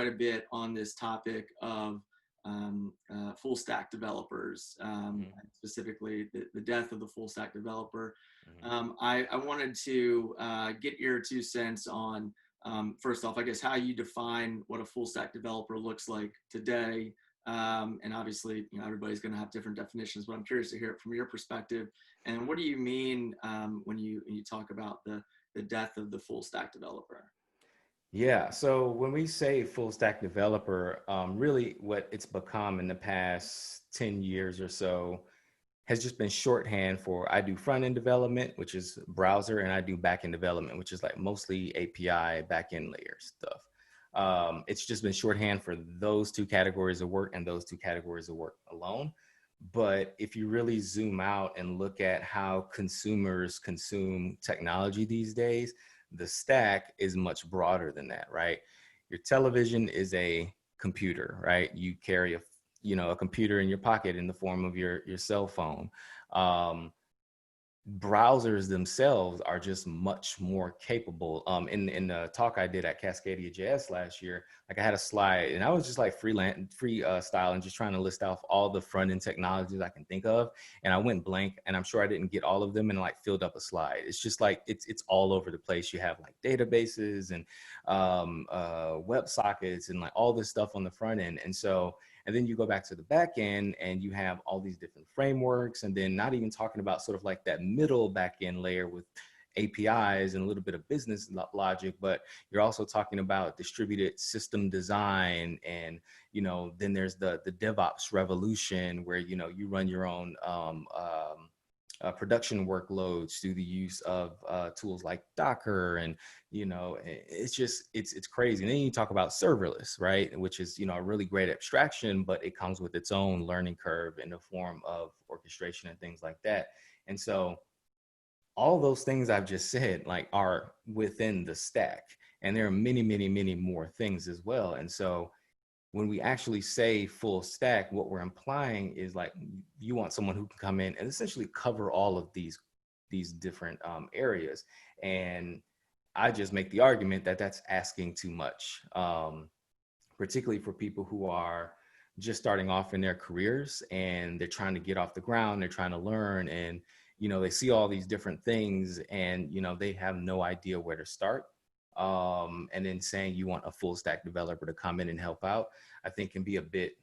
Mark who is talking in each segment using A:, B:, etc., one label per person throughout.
A: quite a bit on this topic of full stack developers, specifically the death of the full stack developer. I wanted to get your 2 cents on, first off, I guess, how you define what a full stack developer looks like today. And obviously, everybody's going to have different definitions, but I'm curious to hear it from your perspective. And what do you mean when you talk about the death of the full stack developer?
B: Yeah, so when we say full stack developer, really what it's become in the past 10 years or so has just been shorthand for I do front end development, which is browser, and I do back end development, which is like mostly API back end layer stuff. It's just been shorthand for those two categories of work and those two categories of work alone. But if you really zoom out and look at how consumers consume technology these days, the stack is much broader than that, right? Your television is a computer, right? You carry a computer in your pocket in the form of your cell phone. Browsers themselves are just much more capable. In the talk I did at Cascadia JS last year, like I had a slide and I was just like free style and just trying to list off all the front end technologies I can think of. And I went blank, and I'm sure I didn't get all of them, and like filled up a slide. It's just like, it's all over the place. You have like databases and web sockets and like all this stuff on the front end. And then you go back to the back end and you have all these different frameworks, and then not even talking about sort of like that middle back end layer with APIs and a little bit of business logic, but you're also talking about distributed system design. And, then there's the DevOps revolution where, you run your own production workloads through the use of tools like Docker. And, it's crazy. And then you talk about serverless, right? Which is, a really great abstraction, but it comes with its own learning curve in the form of orchestration and things like that. And so all those things I've just said, like, are within the stack. And there are many, many, many more things as well. And so when we actually say full stack, what we're implying is like, you want someone who can come in and essentially cover all of these different areas. And I just make the argument that that's asking too much, particularly for people who are just starting off in their careers and they're trying to get off the ground, they're trying to learn, and, they see all these different things and, they have no idea where to start. And then saying you want a full stack developer to come in and help out, I think can be a bit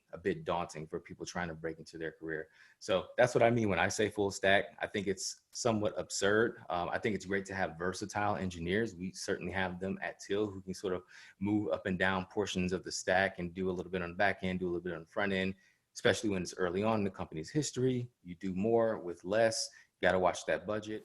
B: daunting for people trying to break into their career. So that's what I mean when I say full stack. I think it's somewhat absurd. I think it's great to have versatile engineers. We certainly have them at Till who can sort of move up and down portions of the stack and do a little bit on the back end, do a little bit on the front end, especially when it's early on in the company's history. You do more with less. You got to watch that budget.